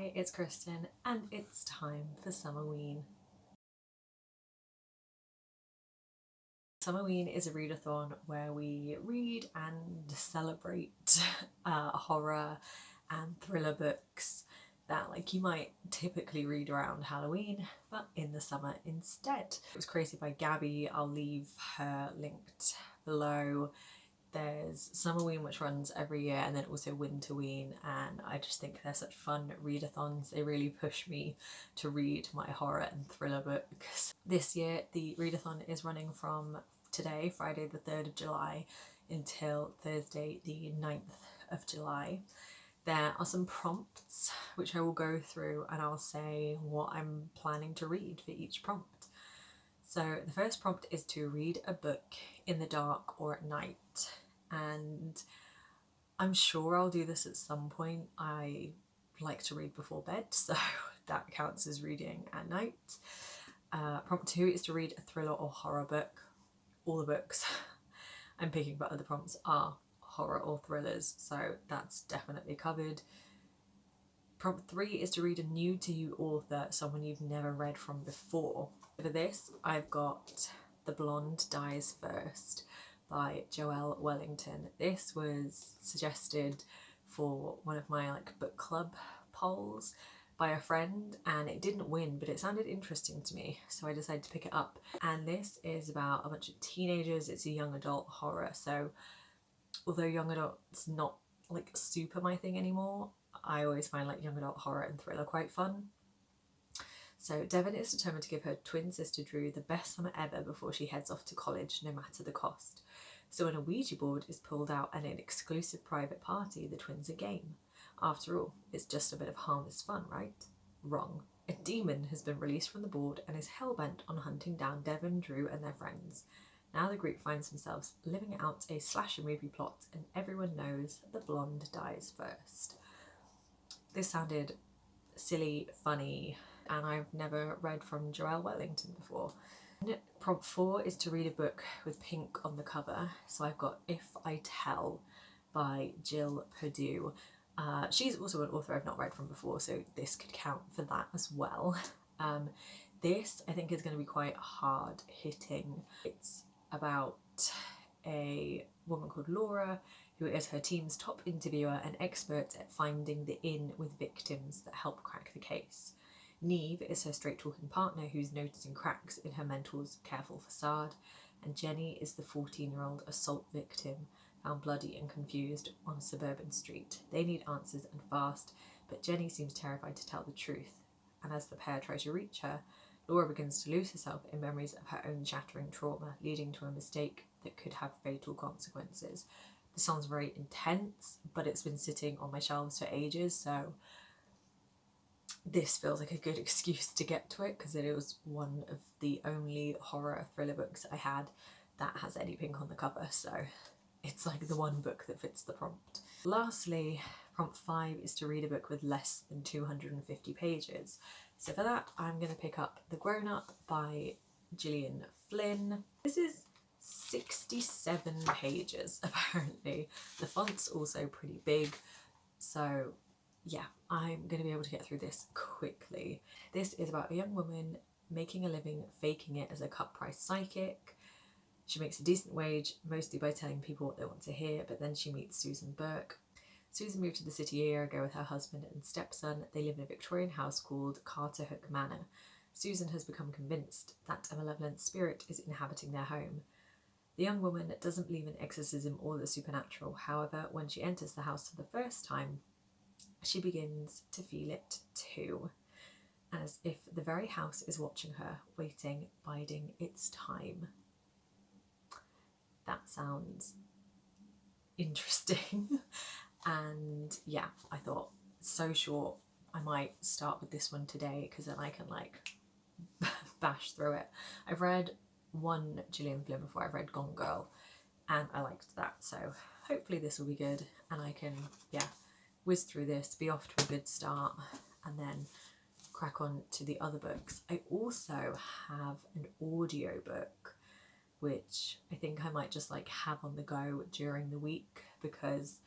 Hi, it's Kristen and it's time for Summerween. Summerween is a readathon where we read and celebrate horror and thriller books that you might typically read around Halloween, but in the summer instead. It was created by Gabby. I'll leave her linked below. There's Summerween, which runs every year, and then also Winterween, and I just think they're such fun readathons. They really push me to read my horror and thriller books. This year the readathon is running from today, Friday the 3rd of July, until Thursday the 9th of July. There are some prompts which I will go through and I'll say what I'm planning to read for each prompt. So the first prompt is to read a book in the dark or at night, and I'm sure I'll do this at some point. I like to read before bed, so that counts as reading at night. Prompt 2 is to read a thriller or horror book. All the books I'm picking but other prompts are horror or thrillers, so that's definitely covered. Prompt 3 is to read a new to you author, someone you've never read from before. For this, I've got The Blonde Dies First by Joelle Wellington. This was suggested for one of my book club polls by a friend, and it didn't win, but it sounded interesting to me, so I decided to pick it up. And this is about a bunch of teenagers. It's a young adult horror, so although young adult's not super my thing anymore, I always find young adult horror and thriller quite fun. So Devon is determined to give her twin sister Drew the best summer ever before she heads off to college, no matter the cost. So when a Ouija board is pulled out at an exclusive private party, the twins are game. After all, it's just a bit of harmless fun, right? Wrong. A demon has been released from the board and is hell-bent on hunting down Devon, Drew and their friends. Now the group finds themselves living out a slasher movie plot, and everyone knows the blonde dies first. This sounded silly, funny, and I've never read from Joelle Wellington before. Prompt 4 is to read a book with pink on the cover. So I've got If I Tell by Jill Perdue. She's also an author I've not read from before, so this could count for that as well. This I think is going to be quite hard hitting. It's about a woman called Laura, who is her team's top interviewer and expert at finding the in with victims that help crack the case. Neve is her straight-talking partner who's noticing cracks in her mentor's careful facade, and Jenny is the 14-year-old assault victim found bloody and confused on a suburban street. They need answers and fast, but Jenny seems terrified to tell the truth, and as the pair try to reach her, Laura begins to lose herself in memories of her own shattering trauma, leading to a mistake that could have fatal consequences. This sounds very intense, but it's been sitting on my shelves for ages, so this feels like a good excuse to get to it, because it was one of the only horror thriller books I had that has any pink on the cover, so it's the one book that fits the prompt. Lastly, prompt 5 is to read a book with less than 250 pages. So for that, I'm going to pick up The Grown Up by Gillian Flynn. This is 67 pages, apparently. The font's also pretty big, so yeah, I'm going to be able to get through this quickly. This is about a young woman making a living faking it as a cut-price psychic. She makes a decent wage, mostly by telling people what they want to hear, but then she meets Susan Burke. Susan moved to the city a year ago with her husband and stepson. They live in a Victorian house called Carterhook Manor. Susan has become convinced that a malevolent spirit is inhabiting their home. The young woman doesn't believe in exorcism or the supernatural. However, when she enters the house for the first time, she begins to feel it too, as if the very house is watching her, waiting, biding its time. That sounds interesting. And yeah, I thought, so short, I might start with this one today, because then I can bash through it. I've read one Gillian Flynn before. I've read Gone Girl and I liked that, so hopefully this will be good and I can whiz through this, be off to a good start, and then crack on to the other books. I also have an audiobook which I think I might just have on the go during the week, because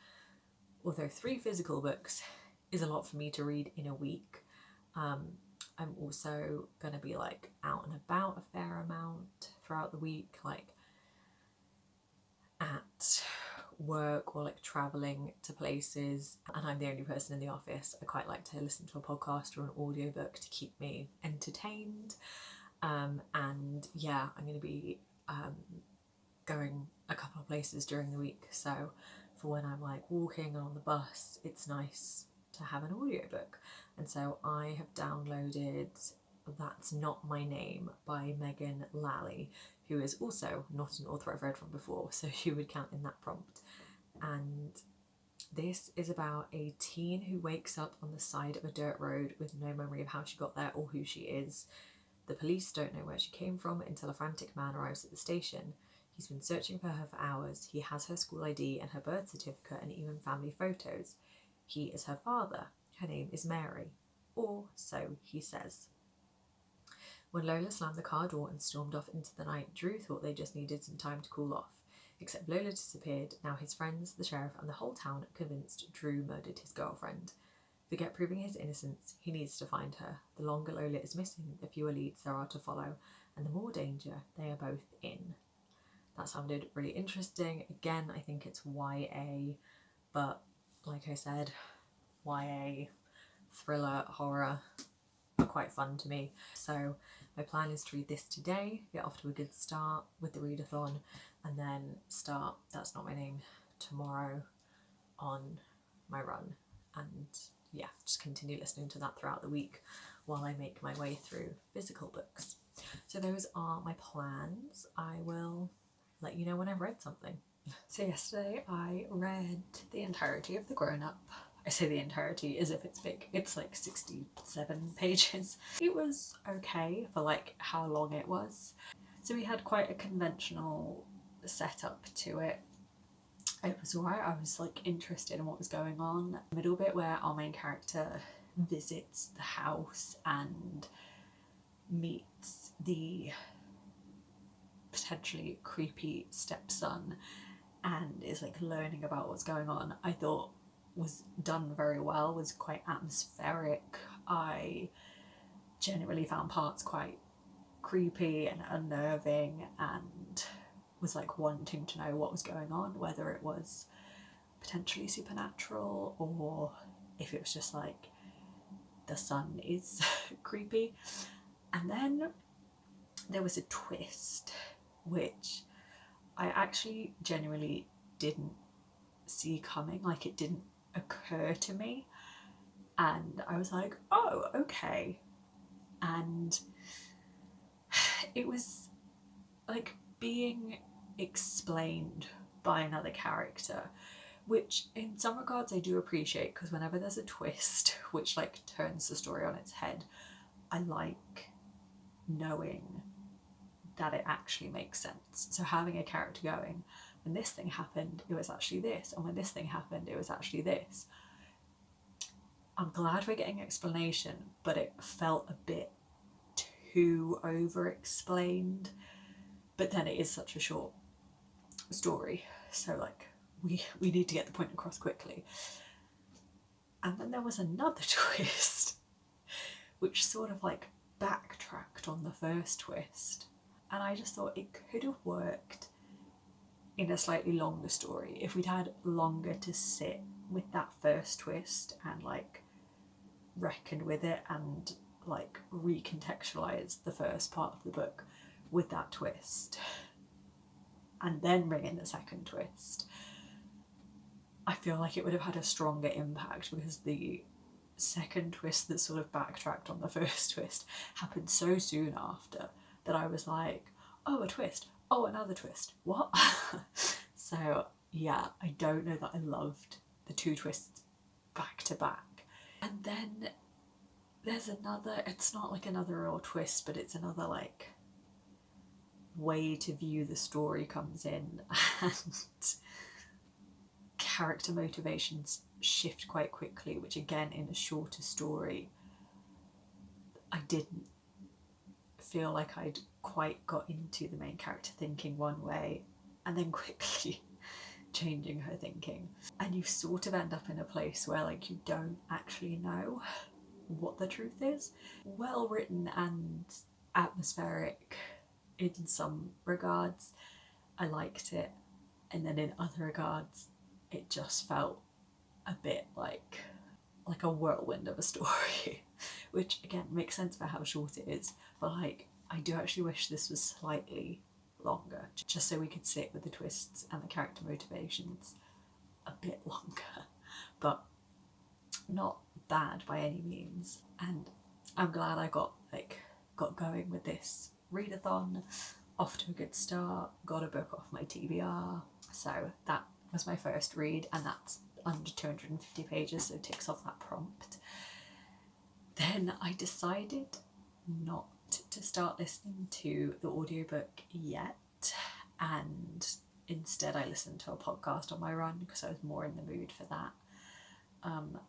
although 3 physical books is a lot for me to read in a week. I'm also going to be like out and about a fair amount throughout the week, like at work or like traveling to places, and I'm the only person in the office. I quite like to listen to a podcast or an audiobook to keep me entertained. And yeah, I'm going to be going a couple of places during the week, so for when I'm like walking on the bus, it's nice to have an audiobook. And so I have downloaded That's Not My Name by Megan Lally, who is also not an author I've read from before, so she would count in that prompt. And this is about a teen who wakes up on the side of a dirt road with no memory of how she got there or who she is. The police don't know where she came from until a frantic man arrives at the station. He's been searching for her for hours. He has her school ID and her birth certificate and even family photos. He is her father. Her name is Mary. Or so he says. When Lola slammed the car door and stormed off into the night, Drew thought they just needed some time to cool off. Except Lola disappeared. Now his friends, the sheriff, and the whole town are convinced Drew murdered his girlfriend. Forget proving his innocence, he needs to find her. The longer Lola is missing, the fewer leads there are to follow, and the more danger they are both in. That sounded really interesting. Again, I think it's YA, but like I said, YA, thriller, horror are quite fun to me. So my plan is to read this today, get off to a good start with the readathon, and then start That's Not My Name tomorrow on my run. And yeah, just continue listening to that throughout the week while I make my way through physical books. So those are my plans. I will let you know when I've read something. So yesterday I read the entirety of The Grown Up. I say the entirety as if it's big. It's like 67 pages. It was okay for like how long it was. So we had quite a conventional setup to it. It was alright. I was like interested in what was going on. The middle bit where our main character visits the house and meets the potentially creepy stepson and is like learning about what's going on, I thought was done very well, was quite atmospheric. I generally found parts quite creepy and unnerving and was like wanting to know what was going on, whether it was potentially supernatural or if it was just like the son is creepy. And then there was a twist which I actually genuinely didn't see coming, like it didn't occur to me, and I was like, oh, okay. And it was like being explained by another character, which in some regards I do appreciate, because whenever there's a twist which like turns the story on its head, I like knowing that it actually makes sense. So having a character going, when this thing happened, it was actually this, and when this thing happened, it was actually this. I'm glad we're getting explanation, but it felt a bit too over-explained. But then it is such a short story, so like we need to get the point across quickly. And then there was another twist, which sort of like backtracked on the first twist. And I just thought it could have worked in a slightly longer story if we'd had longer to sit with that first twist and like reckon with it and like recontextualize the first part of the book with that twist and then bring in the second twist. I feel like it would have had a stronger impact, because the second twist that sort of backtracked on the first twist happened so soon after that I was like, oh, a twist, oh, another twist, what? So yeah, I don't know that I loved the two twists back to back. And then there's another, it's not like another real twist, but it's another like way to view the story comes in, and character motivations shift quite quickly, which again in a shorter story I didn't feel like I'd quite got into the main character thinking one way and then quickly changing her thinking. And you sort of end up in a place where like you don't actually know what the truth is. Well written and atmospheric in some regards. I liked it, and then in other regards it just felt a bit like a whirlwind of a story which again makes sense for how short it is, but like I do actually wish this was slightly longer, just so we could sit with the twists and the character motivations a bit longer. But not bad by any means, and I'm glad I got going with this readathon, off to a good start, got a book off my TBR. So that was my first read, and that's under 250 pages, so ticks off that prompt. Then I decided not to start listening to the audiobook yet, and instead I listened to a podcast on my run because I was more in the mood for that.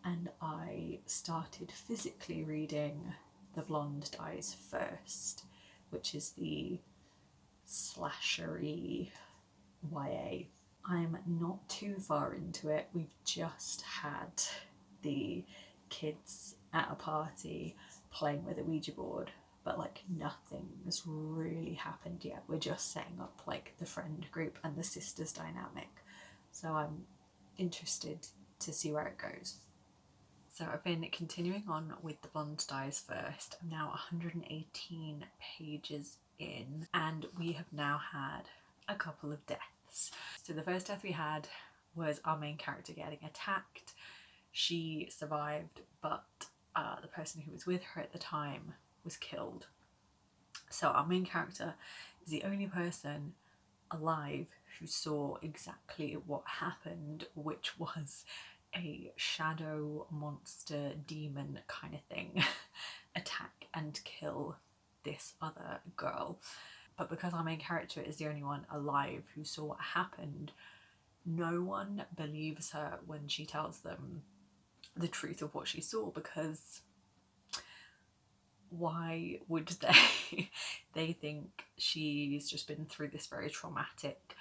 And I started physically reading The Blonde Dies First, which is the slashery YA. I'm not too far into it. We've just had the kids at a party playing with a Ouija board, but like nothing's really happened yet. We're just setting up like the friend group and the sisters dynamic, so I'm interested to see where it goes. So I've been continuing on with The Blonde Dies First. I'm now 118 pages in, and we have now had a couple of deaths. So the first death we had was our main character getting attacked. She survived, but the person who was with her at the time was killed. So our main character is the only person alive who saw exactly what happened, which was a shadow monster demon kind of thing attack and kill this other girl. But because our main character is the only one alive who saw what happened, no one believes her when she tells them the truth of what she saw, because why would they? They think she's just been through this very traumatic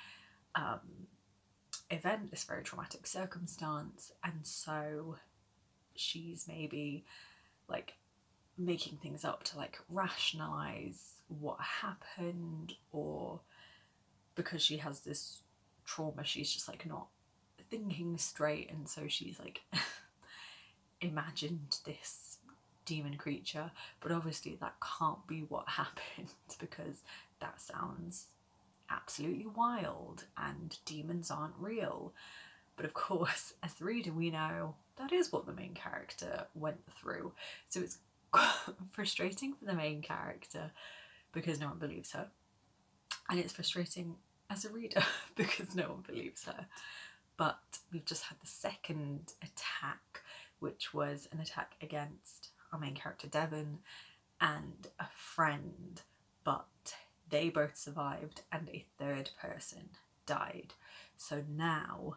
event, this very traumatic circumstance, and so she's maybe like making things up to like rationalize what happened, or because she has this trauma she's just like not thinking straight, and so she's like imagined this demon creature. But obviously that can't be what happened, because that sounds absolutely wild and demons aren't real. But of course, as the reader, we know that is what the main character went through. So it's frustrating for the main character because no one believes her, and it's frustrating as a reader because no one believes her. But we've just had the second attack, which was an attack against our main character Devon and a friend, but they both survived and a third person died. So now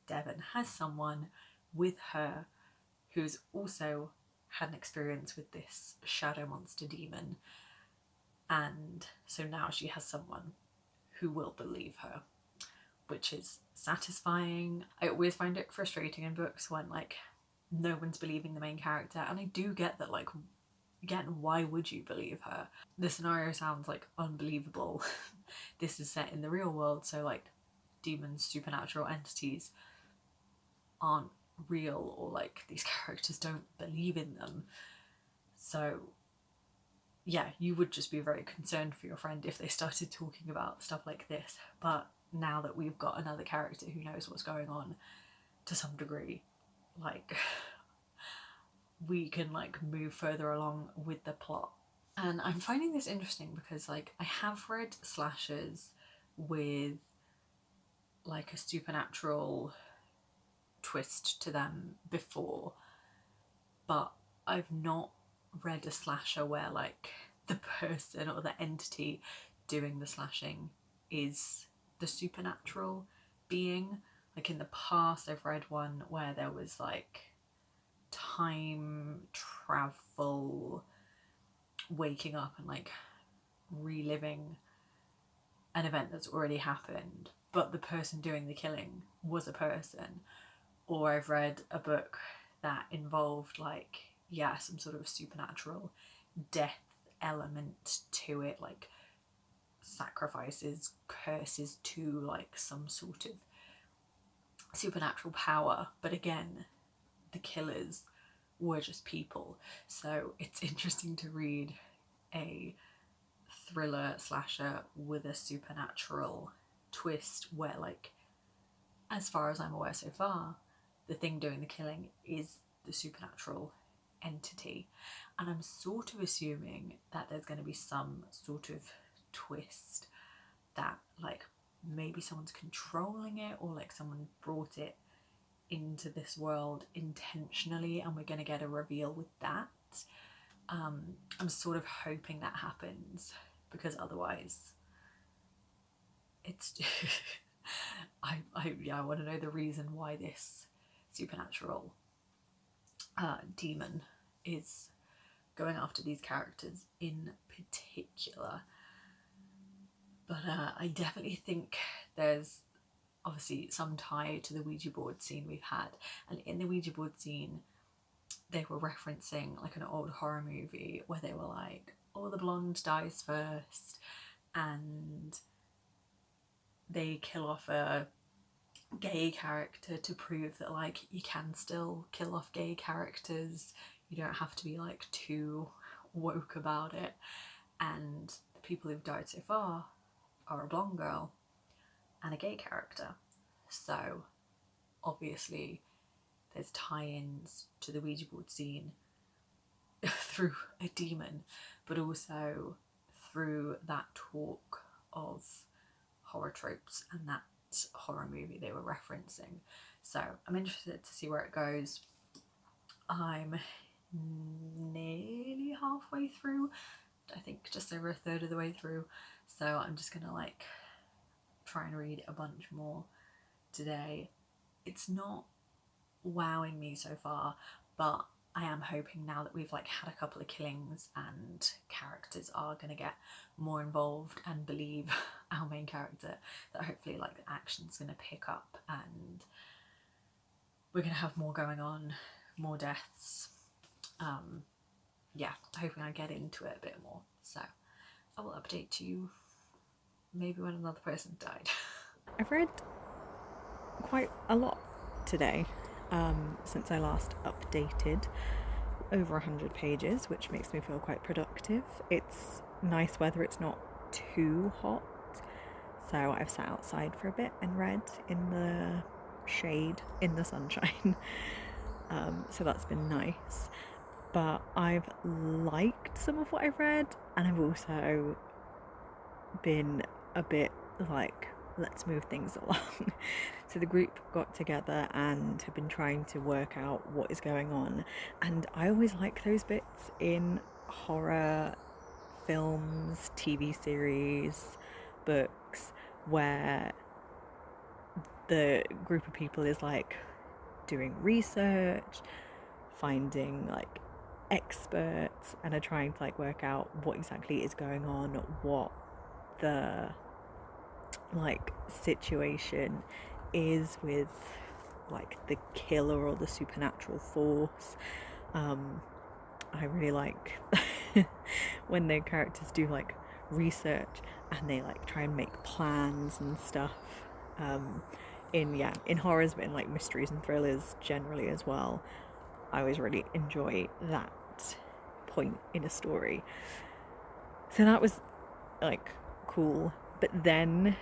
Devon has someone with her who's also had an experience with this shadow monster demon, and so now she has someone who will believe her, which is satisfying. I always find it frustrating in books when like no one's believing the main character, and I do get that, like, again, why would you believe her? The scenario sounds like unbelievable. This is set in the real world, so like demons, supernatural entities aren't real, or like these characters don't believe in them. So yeah, you would just be very concerned for your friend if they started talking about stuff like this. But now that we've got another character who knows what's going on to some degree, like we can like move further along with the plot. And I'm finding this interesting because like I have read slashers with like a supernatural twist to them before, but I've not read a slasher where like the person or the entity doing the slashing is the supernatural being. Like in the past I've read one where there was like time travel, waking up and like reliving an event that's already happened, but the person doing the killing was a person. Or I've read a book that involved like, yeah, some sort of supernatural death element to it, like sacrifices, curses to like some sort of supernatural power. But again, the killers were just people. So it's interesting to read a thriller slasher with a supernatural twist where, like, as far as I'm aware so far, the thing doing the killing is the supernatural entity. And I'm sort of assuming that there's going to be some sort of twist that, like, maybe someone's controlling it, or like someone brought it into this world intentionally, and we're going to get a reveal with that. I'm sort of hoping that happens, because otherwise it's I want to know the reason why this supernatural demon is going after these characters in particular. But I definitely think there's obviously some tie to the Ouija board scene we've had. And in the Ouija board scene, they were referencing like an old horror movie where they were like, oh, the blonde dies first, and they kill off a gay character to prove that like you can still kill off gay characters. You don't have to be like too woke about it. And the people who've died so far are a blonde girl and a gay character. So obviously there's tie-ins to the Ouija board scene through a demon, but also through that talk of horror tropes and that horror movie they were referencing. So I'm interested to see where it goes. I'm nearly halfway through, I think just over a third of the way through, so I'm just gonna like try and read a bunch more today. It's not wowing me so far, but I am hoping now that we've like had a couple of killings and characters are going to get more involved and believe our main character, that hopefully like the action's going to pick up and we're going to have more going on, more deaths. Yeah, hoping I get into it a bit more. So I will update you maybe when another person died. I've read quite a lot today since I last updated, over 100 pages, which makes me feel quite productive. It's nice weather, it's not too hot, so I've sat outside for a bit and read in the shade, in the sunshine. So that's been nice. But I've liked some of what I've read, and I've also been a bit like, let's move things along. So the group got together and have been trying to work out what is going on, and I always like those bits in horror films, TV series, books, where the group of people is like doing research, finding like experts, and are trying to like work out what exactly is going on, what the like situation is with like the killer or the supernatural force. I really like when their characters do like research and they like try and make plans and stuff. In horrors, but in like mysteries and thrillers generally as well, I always really enjoy that point in a story. So that was like cool. But then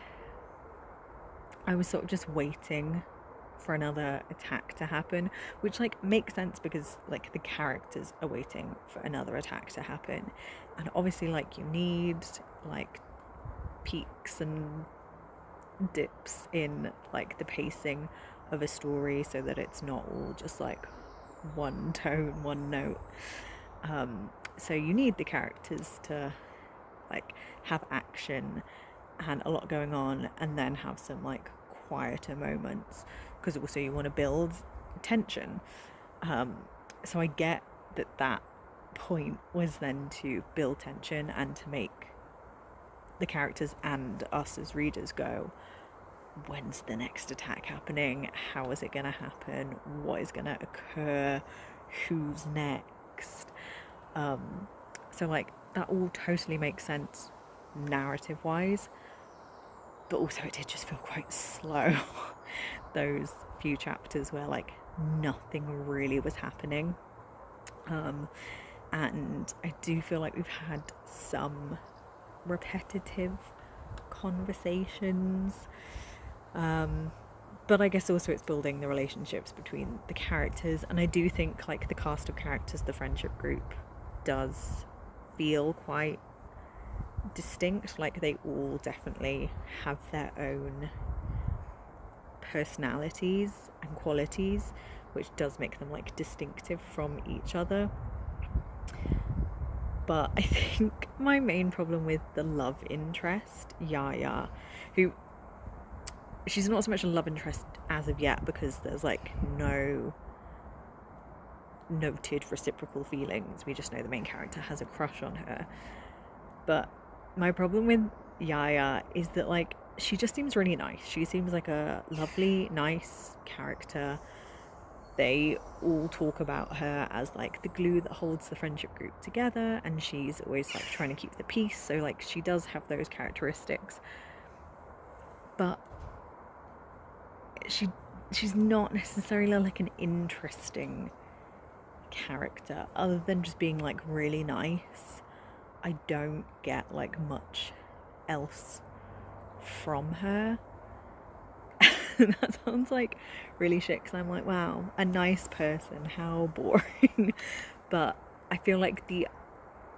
I was sort of just waiting for another attack to happen, which like makes sense because like the characters are waiting for another attack to happen, and obviously like you need like peaks and dips in like the pacing of a story so that it's not all just like one tone, one note. So you need the characters to like have action and a lot going on, and then have some like quieter moments, because also you want to build tension. So I get that point was then to build tension and to make the characters and us as readers go, when's the next attack happening? How is it going to happen? What is going to occur? Who's next? So like that all totally makes sense narrative wise, but also it did just feel quite slow. Those few chapters where like nothing really was happening. And I do feel like we've had some repetitive conversations. But I guess also it's building the relationships between the characters, and I do think like the cast of characters, the friendship group, does feel quite distinct. Like they all definitely have their own personalities and qualities, which does make them like distinctive from each other. But I think my main problem with the love interest, Yaya, who she's not so much a love interest as of yet because there's like no noted reciprocal feelings. We just know the main character has a crush on her. But my problem with Yaya is that like she just seems really nice. She seems like a lovely, nice character. They all talk about her as like the glue that holds the friendship group together, and she's always like trying to keep the peace, so like she does have those characteristics. But she's not necessarily like an interesting character other than just being like really nice. I don't get like much else from her. That sounds like really shit because I'm like, wow, a nice person, how boring. But I feel like the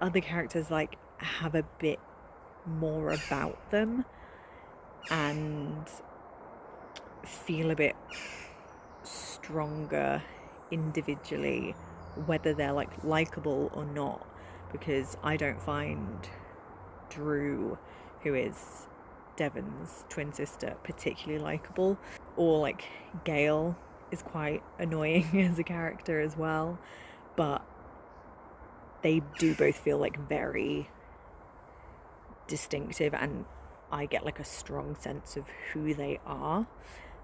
other characters like have a bit more about them and feel a bit stronger individually, whether they're like likable or not, because I don't find Drew, who is Devon's twin sister, particularly likable, or like Gail is quite annoying as a character as well, but they do both feel like very distinctive, and I get like a strong sense of who they are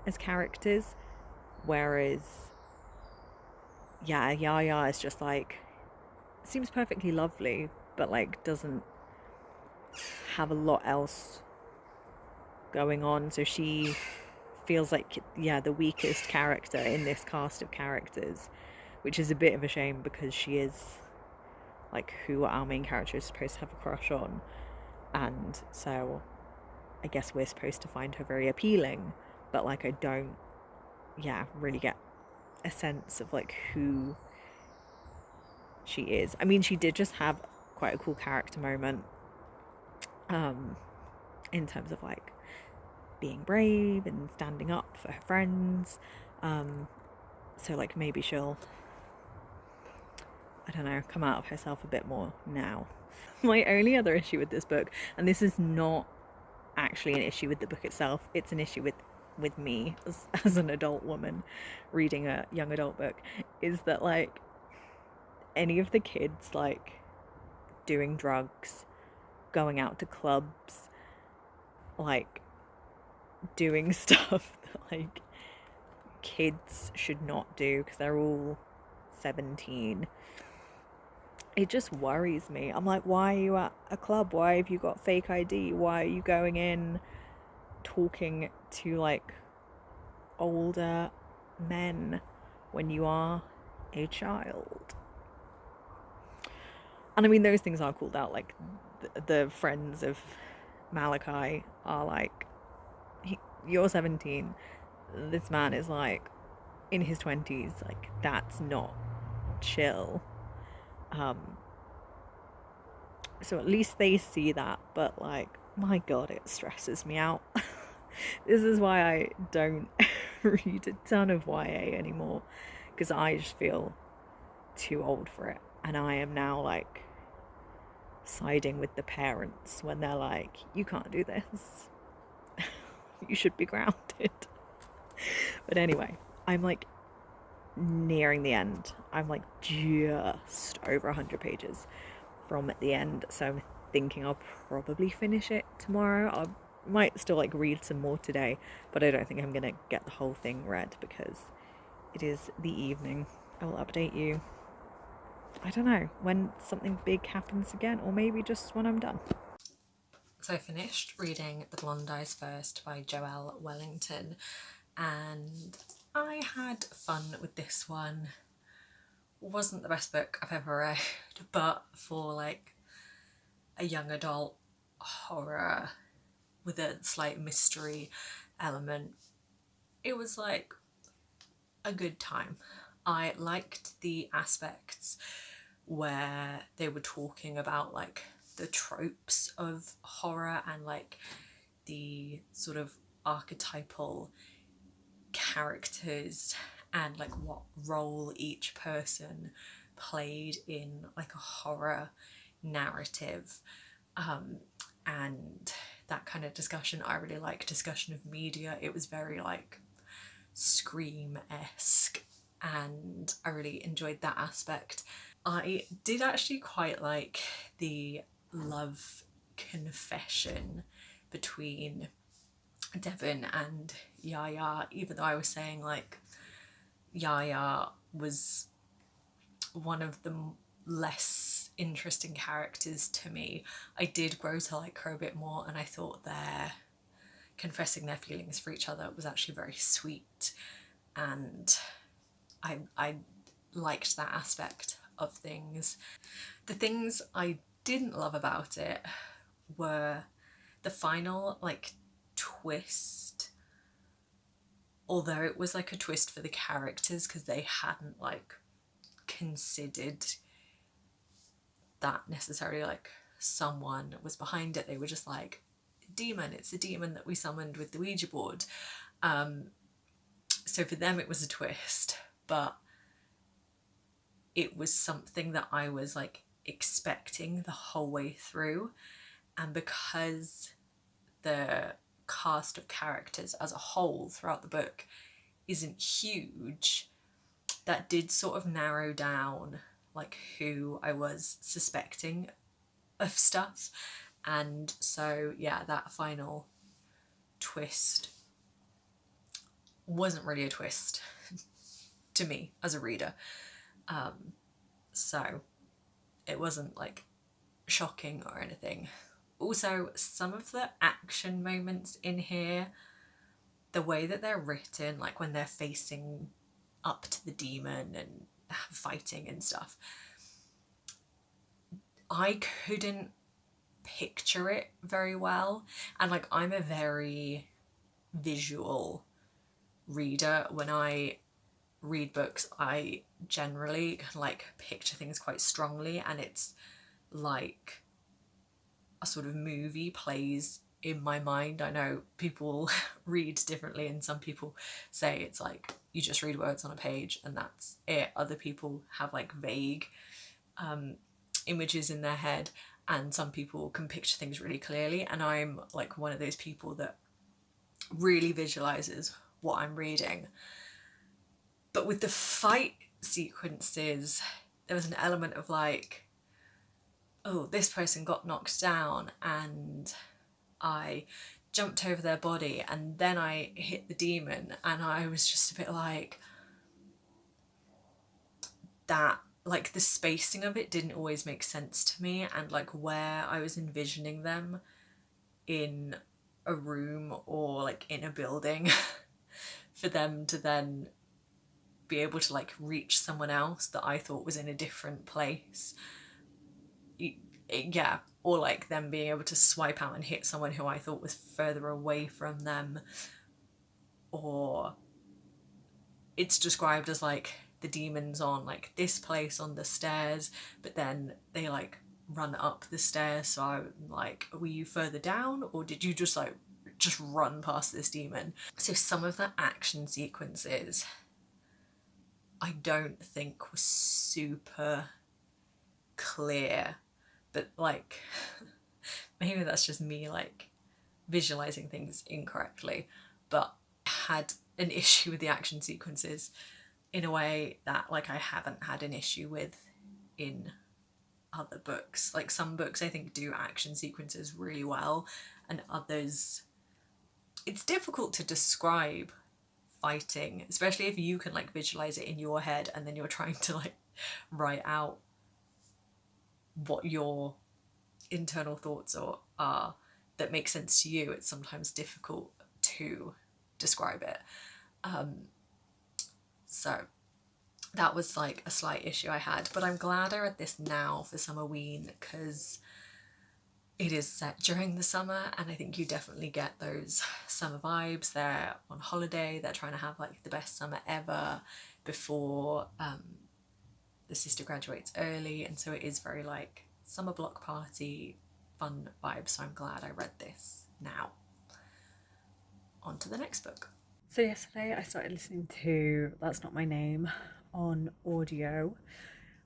as characters, whereas Yaya is just like seems perfectly lovely but like doesn't have a lot else going on, so she feels like the weakest character in this cast of characters, which is a bit of a shame because she is like who our main character is supposed to have a crush on, and so I guess we're supposed to find her very appealing, but like I don't really get a sense of like who she is. I mean, she did just have quite a cool character moment in terms of like being brave and standing up for her friends, so like maybe she'll, I don't know, come out of herself a bit more now. My only other issue with this book, and this is not actually an issue with the book itself, it's an issue with me as an adult woman reading a young adult book, is that like any of the kids like doing drugs, going out to clubs, like doing stuff that like kids should not do because they're all 17, it just worries me. I'm like, why are you at a club? Why have you got fake ID? Why are you going in talking to like older men when you are a child? And I mean, those things are called out. Like the friends of Malachi are like, you're 17, this man is like in his 20s, like that's not chill. So at least they see that, but like, my god, it stresses me out. This is why I don't read a ton of YA anymore, because I just feel too old for it, and I am now like siding with the parents when they're like, you can't do this, you should be grounded. But anyway, I'm like nearing the end. I'm like just over 100 pages from the end, so I'm thinking I'll probably finish it tomorrow. might still like read some more today, but I don't think I'm gonna get the whole thing read because it is the evening. I will update you, I don't know, when something big happens again, or maybe just when I'm done. So I finished reading The Blonde Eyes First by Joelle Wellington, and I had fun with this one. Wasn't the best book I've ever read, but for like a young adult horror with a slight mystery element, it was like a good time. I liked the aspects where they were talking about like the tropes of horror and like the sort of archetypal characters and like what role each person played in like a horror narrative. And that kind of discussion, I really like discussion of media. It was very like Scream-esque, and I really enjoyed that aspect. I did actually quite like the love confession between Devon and Yaya, even though I was saying like Yaya was one of the less interesting characters to me. I did grow to like her a bit more, and I thought their confessing their feelings for each other was actually very sweet, and I liked that aspect of things. The things I didn't love about it were the final like twist, although it was like a twist for the characters because they hadn't like considered that necessarily like someone was behind it. They were just like, demon, it's the demon that we summoned with the Ouija board. So for them it was a twist, but it was something that I was like expecting the whole way through. And because the cast of characters as a whole throughout the book isn't huge, that did sort of narrow down like who I was suspecting of stuff. And so yeah, that final twist wasn't really a twist to me as a reader. So it wasn't like shocking or anything. Also, some of the action moments in here, the way that they're written, like when they're facing up to the demon and fighting and stuff, I couldn't picture it very well. And like, I'm a very visual reader. When I read books, I generally can like picture things quite strongly, and it's like a sort of movie plays in my mind. I know people read differently, and some people say it's like you just read words on a page and that's it. Other people have like vague images in their head, and some people can picture things really clearly, and I'm like one of those people that really visualizes what I'm reading. But with the fight sequences, there was an element of like, oh, this person got knocked down and I jumped over their body and then I hit the demon, and I was just a bit like, that, like the spacing of it didn't always make sense to me, and like where I was envisioning them in a room or like in a building for them to then be able to like reach someone else that I thought was in a different place. Yeah, or like them being able to swipe out and hit someone who I thought was further away from them, or it's described as like the demons on like this place on the stairs, but then they like run up the stairs, so I'm like, were you further down or did you just like just run past this demon? So some of the action sequences I don't think was super clear, but like maybe that's just me like visualizing things incorrectly, but had an issue with the action sequences in a way that like I haven't had an issue with in other books. Like some books I think do action sequences really well, and others it's difficult to describe fighting, especially if you can like visualize it in your head and then you're trying to like write out what your internal thoughts are that make sense to you. It's sometimes difficult to describe it. So that was like a slight issue I had, but I'm glad I read this now for Summerween because it is set during the summer and I think you definitely get those summer vibes. They're on holiday, they're trying to have like the best summer ever before the sister graduates early, and so it is very like summer block party fun vibes. So I'm glad I read this now. On to the next book. So yesterday I started listening to That's Not My Name on audio.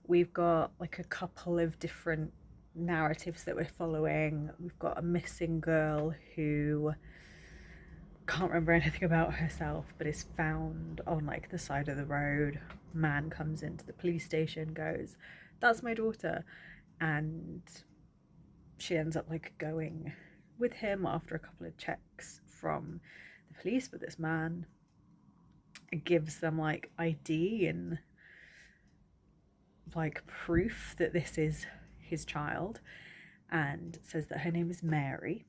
We've got like a couple of different narratives that we're following. We've got a missing girl who can't remember anything about herself but is found on like the side of the road. Man comes into the police station, goes, "That's my daughter," and she ends up like going with him after a couple of checks from the police, but this man gives them like ID and like proof that this is his child and says that her name is Mary,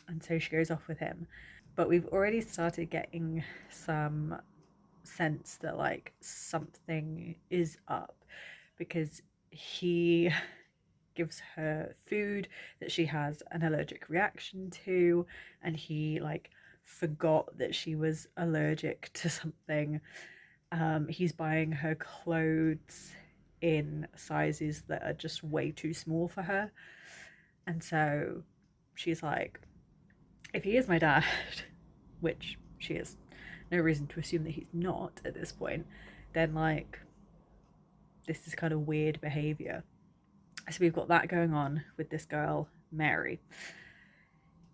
and so she goes off with him. But we've already started getting some sense that like something is up because he gives her food that she has an allergic reaction to, and he like forgot that she was allergic to something. He's buying her clothes in sizes that are just way too small for her, and so she's like, if he is my dad, which she has no reason to assume that he's not at this point, then like this is kind of weird behavior. So we've got that going on with this girl, Mary.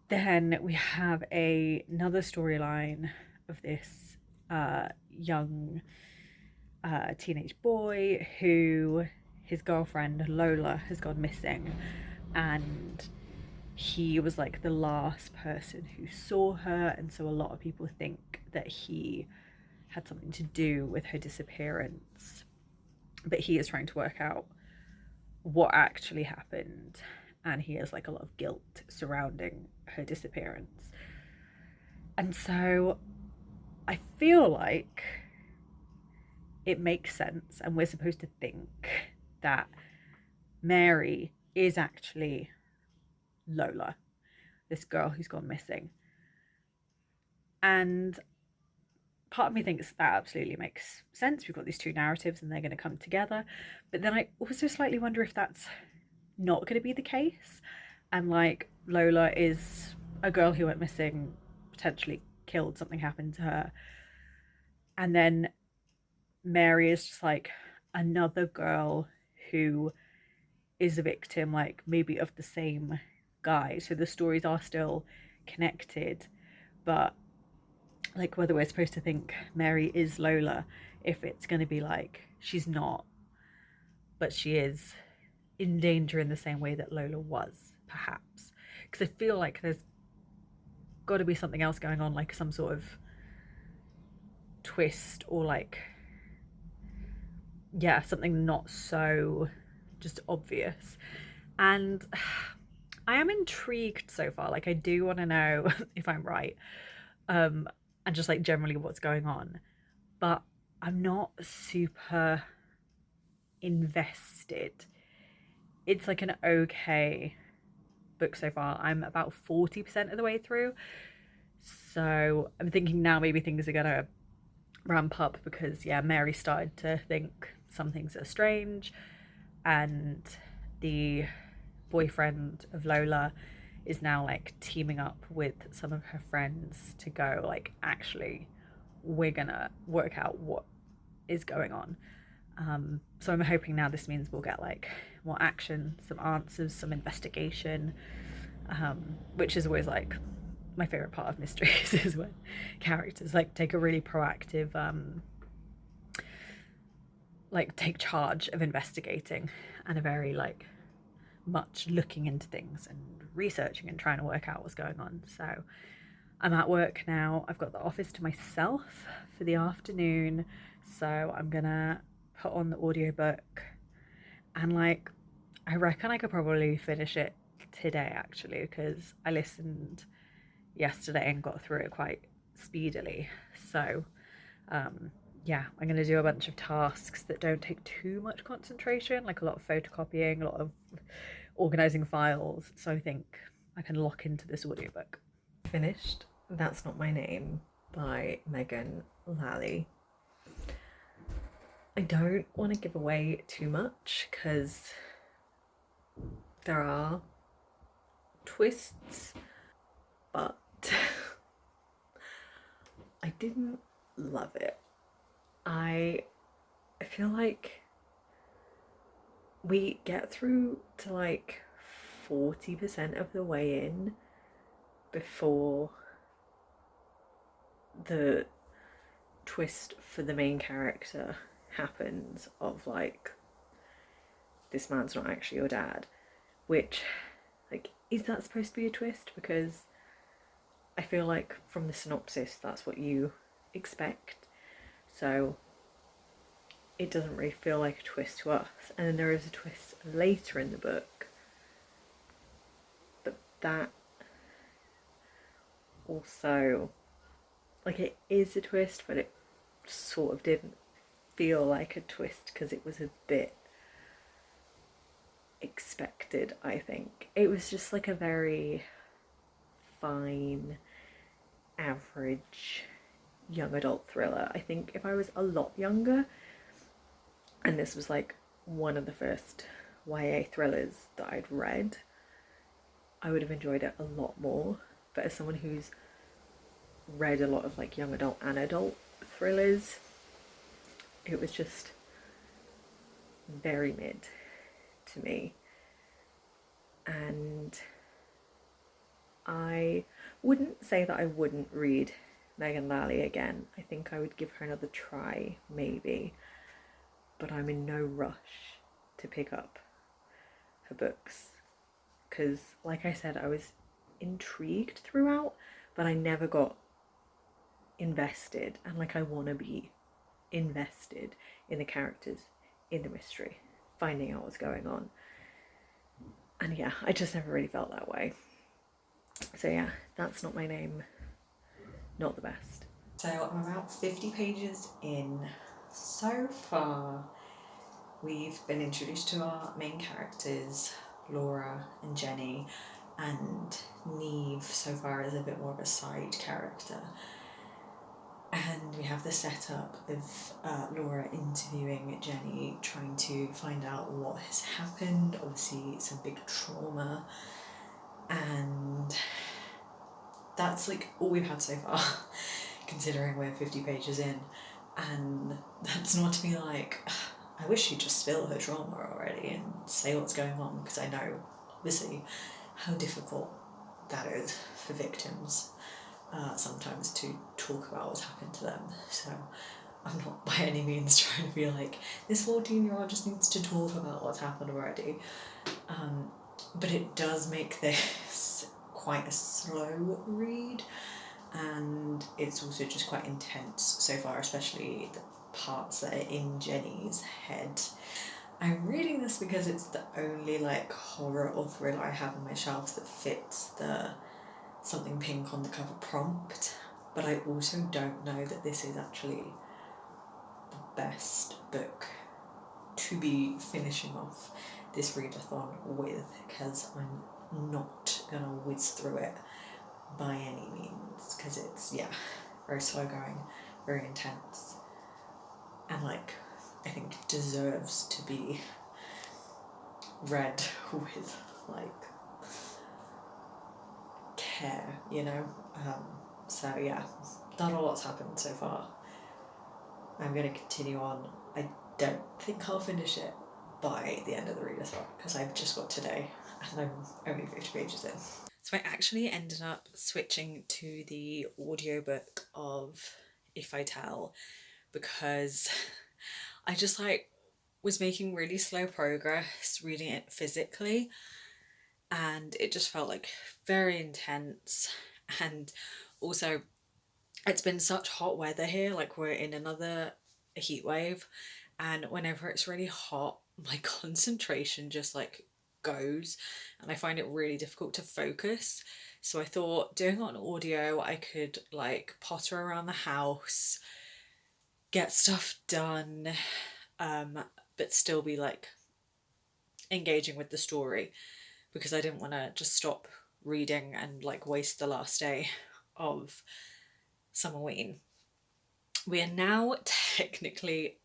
Then we have another storyline of this young teenage boy who his girlfriend Lola has gone missing, and he was like the last person who saw her, and so a lot of people think that he had something to do with her disappearance, but he is trying to work out what actually happened, and he has like a lot of guilt surrounding her disappearance. And so I feel like it makes sense, and we're supposed to think that Mary is actually Lola, this girl who's gone missing. And part of me thinks that absolutely makes sense. We've got these two narratives and they're going to come together. But then I also slightly wonder if that's not going to be the case. And like Lola is a girl who went missing, potentially killed, something happened to her. And then Mary is just like another girl who is a victim, like maybe of the same guy. So the stories are still connected, but like whether we're supposed to think Mary is Lola, if it's going to be like she's not, but she is in danger in the same way that Lola was, perhaps. Because I feel like there's got to be something else going on, like some sort of twist or like, yeah, something not so just obvious. And I am intrigued so far. Like I do want to know if I'm right, and just like generally what's going on, but I'm not super invested. It's like an okay book so far. I'm about 40% of the way through, so I'm thinking now maybe things are gonna ramp up because yeah, Mary started to think some things are strange, and the boyfriend of Lola is now like teaming up with some of her friends to go like, actually we're gonna work out what is going on. So I'm hoping now this means we'll get like more action, some answers, some investigation, which is always like my favorite part of mysteries is when characters like take a really proactive like take charge of investigating and are very like much looking into things and researching and trying to work out what's going on. So I'm at work now. I've got the office to myself for the afternoon, so I'm gonna put on the audiobook and like I reckon I could probably finish it today actually because I listened yesterday and got through it quite speedily. So, um, yeah, I'm going to do a bunch of tasks that don't take too much concentration, like a lot of photocopying, a lot of organizing files. So I think I can lock into this audiobook. Finished That's Not My Name by Megan Lally. I don't want to give away too much because there are twists, but I didn't love it. I feel like we get through to like 40% of the way in before the twist for the main character happens of like, this man's not actually your dad, which, like, is that supposed to be a twist? Because I feel like from the synopsis that's what you expect, so it doesn't really feel like a twist to us. And then there is a twist later in the book, but that also, like, it is a twist, but it sort of didn't feel like a twist because it was a bit expected. I think it was just like a very fine, average young adult thriller. I think if I was a lot younger and this was like one of the first YA thrillers that I'd read, I would have enjoyed it a lot more. But as someone who's read a lot of like young adult and adult thrillers, it was just very mid to me. And I wouldn't say that I wouldn't read Megan Lally again. I think I would give her another try, maybe. But I'm in no rush to pick up her books. Because, like I said, I was intrigued throughout, but I never got invested. And, like, I want to be invested in the characters, in the mystery, finding out what's going on. And yeah, I just never really felt that way. So yeah, That's Not My Name. Not the best. So I'm about 50 pages in. So far, we've been introduced to our main characters, Laura and Jenny, and Neve so far is a bit more of a side character. And we have the setup of Laura interviewing Jenny, trying to find out what has happened. Obviously, some big trauma, and that's like all we've had so far, considering we're 50 pages in. And that's not to be like, I wish she'd just spill her trauma already and say what's going on, because I know, obviously, how difficult that is for victims sometimes to talk about what's happened to them. So I'm not by any means trying to be like, this 14-year-old just needs to talk about what's happened already. But it does make this quite a slow read, and it's also just quite intense so far, especially the parts that are in Jenny's head. I'm reading this because it's the only like horror or thriller I have on my shelves that fits the something pink on the cover prompt, but I also don't know that this is actually the best book to be finishing off this readathon with, because I'm not gonna whiz through it by any means, because it's, yeah, very slow going, very intense, and like I think deserves to be read with like care, you know. So yeah, not a lot's happened so far. I'm going to continue on. I don't think I'll finish it by the end of the readathon because I've just got today and I'm only 50 pages in. So I actually ended up switching to the audiobook of If I Tell because I just like was making really slow progress reading it physically, and it just felt like very intense, and Also, it's been such hot weather here, like we're in another heat wave, and whenever it's really hot, my concentration just like goes, and I find it really difficult to focus. So I thought doing it on audio, I could like potter around the house, get stuff done, but still be like engaging with the story, because I didn't want to just stop reading and like waste the last day of Summerween. We are now technically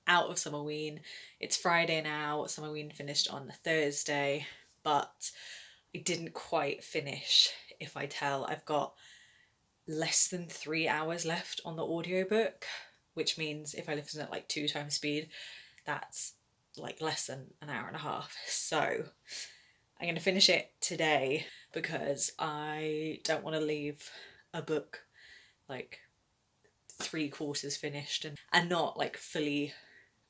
out of Summerween. It's Friday now. Summerween finished on Thursday, but I didn't quite finish. If I tell, I've got less than 3 hours left on the audiobook, which means if I listen at like 2 times speed, that's like less than an hour and a half. So I'm going to finish it today because I don't want to leave a book like 3/4 finished and not like fully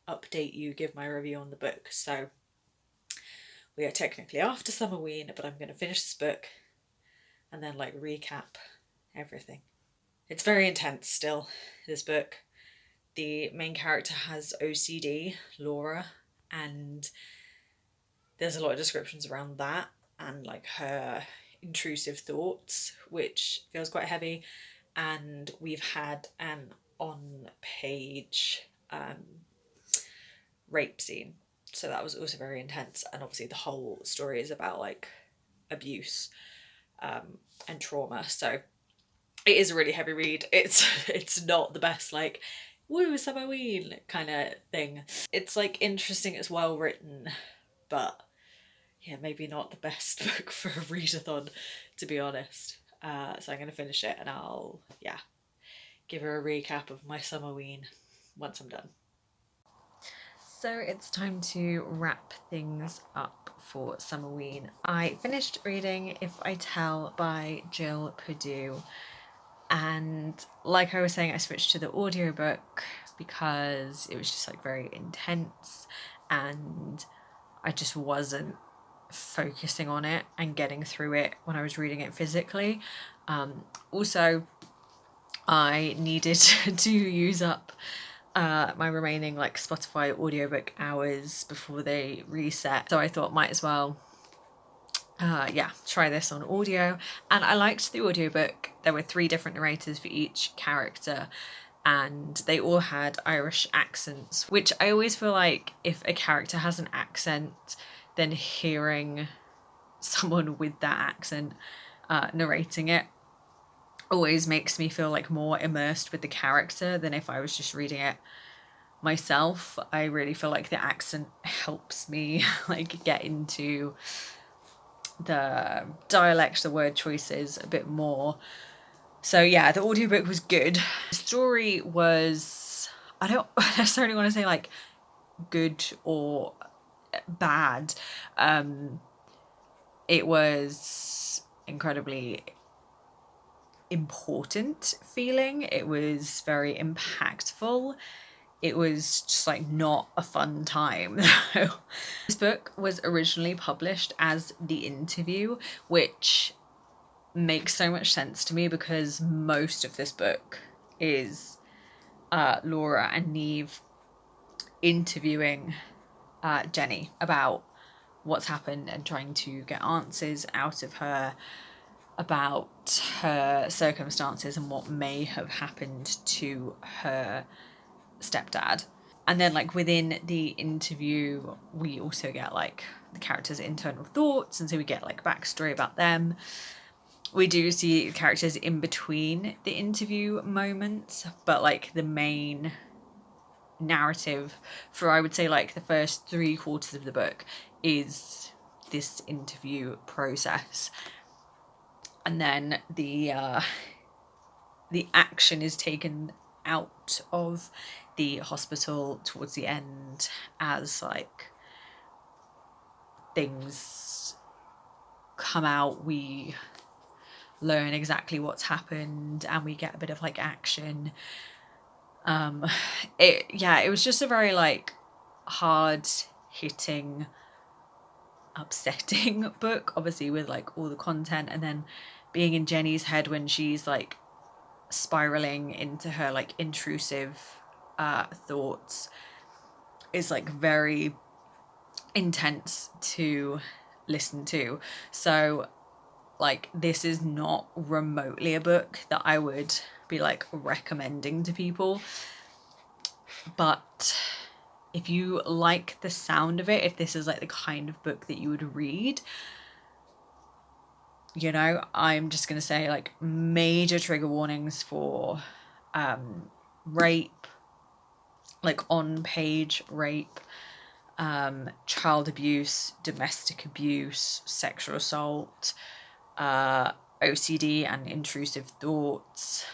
update you, give my review on the book. So we are technically after Summerween, but I'm going to finish this book and then like recap everything. It's very intense still, this book. The main character has OCD, Laura, and there's a lot of descriptions around that and like her intrusive thoughts, which feels quite heavy. And we've had an on page rape scene, so that was also very intense. And obviously the whole story is about like abuse and trauma, so it is a really heavy read. It's not the best like woo Summerween kind of thing. It's like interesting, it's well written, but yeah, maybe not the best book for a readathon, to be honest. So I'm going to finish it and I'll, yeah, give her a recap of my Summerween once I'm done. So it's time to wrap things up for Summerween. I finished reading If I Tell by Jill Perdue, and like I was saying, I switched to the audiobook because it was just like very intense and I just wasn't focusing on it and getting through it when I was reading it physically. Also, I needed to use up my remaining like Spotify audiobook hours before they reset, so I thought might as well try this on audio. And I liked the audiobook. There were 3 different narrators for each character and they all had Irish accents, which I always feel like if a character has an accent, then hearing someone with that accent narrating it always makes me feel like more immersed with the character than if I was just reading it myself. I really feel like the accent helps me like get into the dialect, the word choices a bit more. So yeah, the audiobook was good. The story was, I don't necessarily want to say like good or bad. It was incredibly important feeling. It was very impactful. It was just like not a fun time. This book was originally published as The Interview, which makes so much sense to me because most of this book is Laura and Neve interviewing Jenny about what's happened and trying to get answers out of her about her circumstances and what may have happened to her stepdad. And then like within the interview we also get like the characters' internal thoughts, and so we get like backstory about them. We do see the characters in between the interview moments, but like the main narrative for, I would say, like the first 3/4 of the book is this interview process, and then the action is taken out of the hospital towards the end as like things come out. We learn exactly what's happened and we get a bit of like action. It was just a very like hard hitting, upsetting book, obviously with like all the content, and then being in Jenny's head when she's like spiraling into her like intrusive thoughts is like very intense to listen to. So like this is not remotely a book that I would be like recommending to people, but if you like the sound of it, if this is like the kind of book that you would read, you know, I'm just gonna say like major trigger warnings for rape, like on page rape, child abuse, domestic abuse, sexual assault, OCD and intrusive thoughts,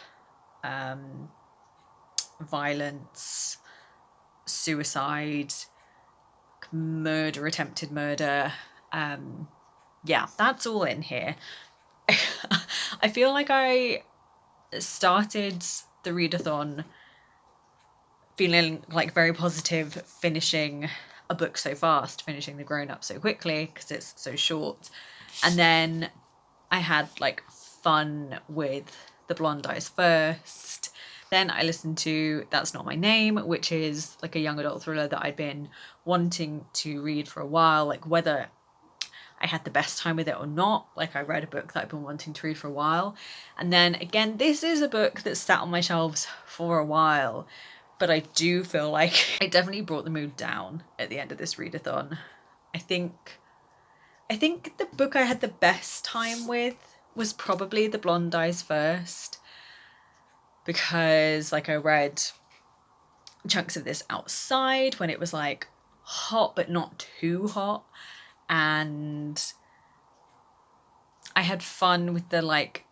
violence, suicide, murder, attempted murder. Yeah, that's all in here. I feel like I started the readathon feeling like very positive, finishing a book so fast, finishing The Grown Up so quickly because it's so short. And then I had like fun with The Blonde Eyes first. Then I listened to That's Not My Name, which is like a young adult thriller that I'd been wanting to read for a while, like whether I had the best time with it or not. Like I read a book that I've been wanting to read for a while. And then again, this is a book that sat on my shelves for a while, but I do feel like it definitely brought the mood down at the end of this readathon. I think the book I had the best time with was probably The Blonde Eyes first, because like I read chunks of this outside when it was like hot but not too hot, and I had fun with the like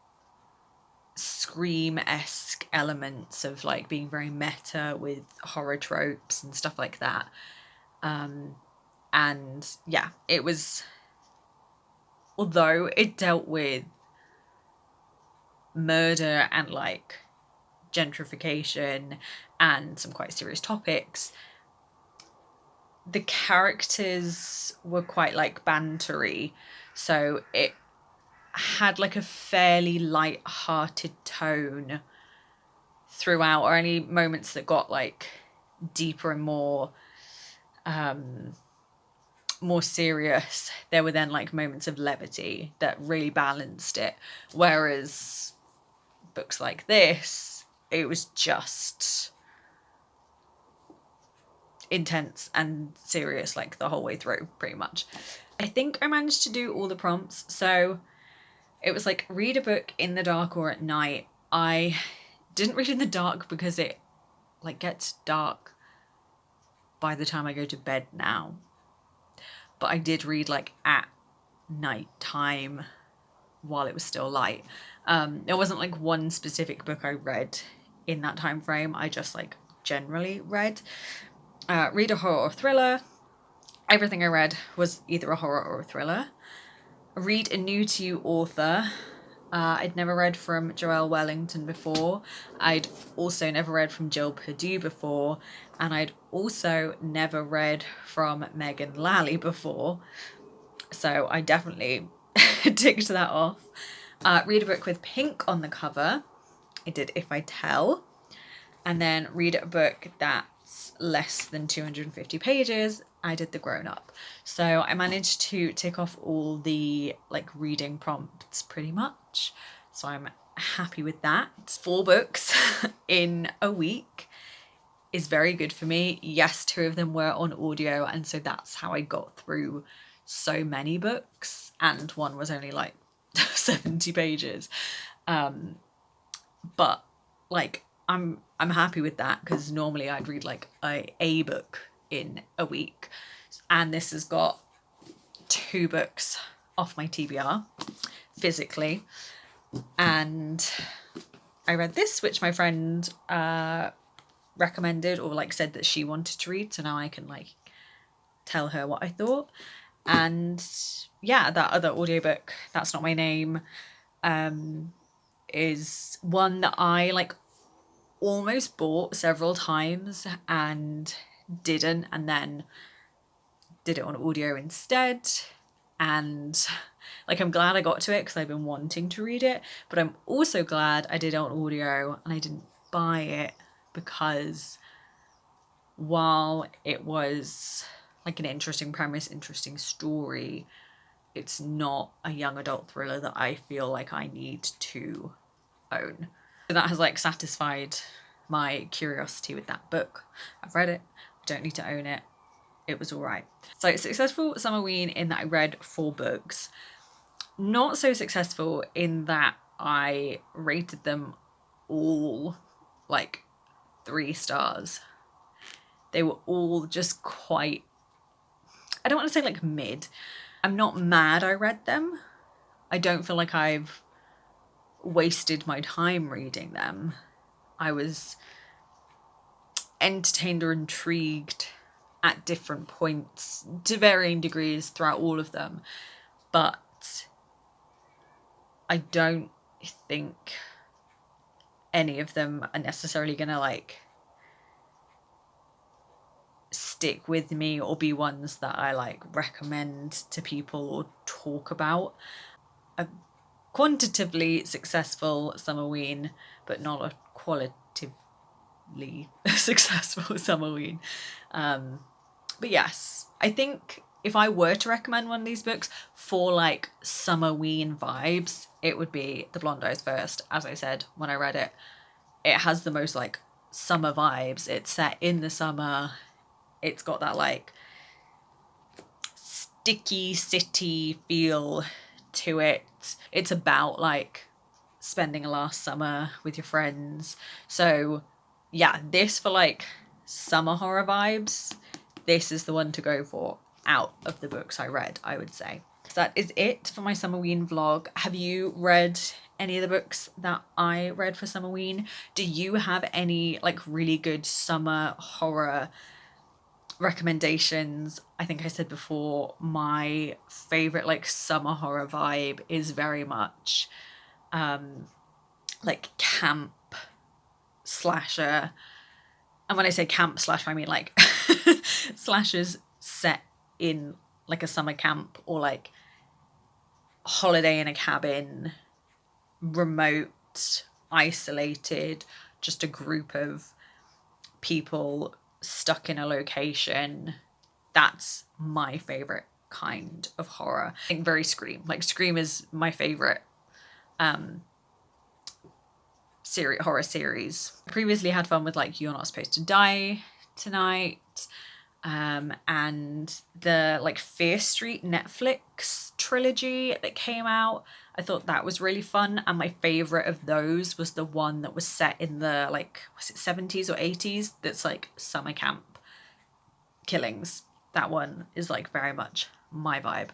Scream-esque elements of like being very meta with horror tropes and stuff like that. And yeah, it was, although it dealt with murder and like gentrification and some quite serious topics, the characters were quite like bantery, so it had like a fairly light-hearted tone throughout, or any moments that got like deeper and more serious, there were then like moments of levity that really balanced it. Whereas books like this, it was just intense and serious like the whole way through, pretty much. I think I managed to do all the prompts. So it was like read a book in the dark or at night. I didn't read in the dark because it like gets dark by the time I go to bed now. But I did read like at night time while it was still light. There wasn't like one specific book I read in that time frame. I just like generally read. Read a horror or thriller. Everything I read was either a horror or a thriller. Read a new to you author. I'd never read from Joelle Wellington before. I'd also never read from Jill Perdue before. And I'd also never read from Megan Lally before. So I definitely ticked that off. Read a book with pink on the cover. I did If I Tell. And then read a book that's less than 250 pages. I did The Grown Up. So I managed to tick off all the like reading prompts pretty much. So I'm happy with that. 4 books in a week is very good for me. Yes, 2 of them were on audio, and so that's how I got through so many books, and one was only like 70 pages. But like I'm happy with that, because normally I'd read like a book in a week, and this has got 2 books off my TBR physically. And I read this, which my friend recommended, or like said that she wanted to read, so now I can like tell her what I thought. And yeah, that other audiobook, That's Not My Name, is one that I like almost bought several times and didn't, and then did it on audio instead. and like I'm glad I got to it because I've been wanting to read it, but I'm also glad I did it on audio and I didn't buy it, because while it was like an interesting premise, interesting story, it's not a young adult thriller that I feel like I need to own. So that has like satisfied my curiosity with that book. I've read it, I don't need to own it. It was all right. So successful Summerween in that I read 4 books. Not so successful in that I rated them all like 3 stars. They were all just quite, I don't want to say like mid. I'm not mad I read them. I don't feel like I've wasted my time reading them. I was entertained or intrigued at different points to varying degrees throughout all of them, but I don't think any of them are necessarily gonna like stick with me or be ones that I like recommend to people or talk about. A quantitatively successful Summerween, but not a qualitatively successful Summerween. But yes, I think if I were to recommend one of these books for like Summerween vibes, it would be The Blonde Eyes First. As I said when I read it, it has the most like summer vibes. It's set in the summer. It's got that like sticky city feel to it. It's about like spending a last summer with your friends. So yeah, this for like summer horror vibes, this is the one to go for out of the books I read, I would say. So that is it for my Summerween vlog. Have you read any of the books that I read for Summerween? Do you have any like really good summer horror recommendations? I think I said before, my favorite like summer horror vibe is very much like camp slasher. And when I say camp slasher, I mean like slashers set in like a summer camp or like holiday in a cabin, remote, isolated, just a group of people stuck in a location. That's my favorite kind of horror. I think very Scream. Like Scream is my favorite horror series. I previously had fun with like You're Not Supposed to Die Tonight, and the like Fear Street Netflix trilogy that came out. I thought that was really fun, and my favorite of those was the one that was set in the like, was it 70s or 80s, that's like summer camp killings. That one is like very much my vibe.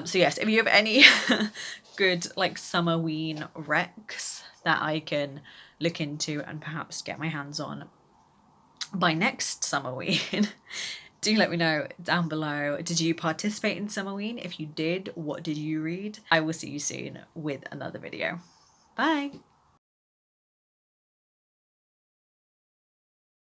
So yes, if you have any good like Summerween recs that I can look into and perhaps get my hands on by next Summerween, do let me know down below. Did you participate in Summerween? If you did, what did you read? I will see you soon with another video. Bye!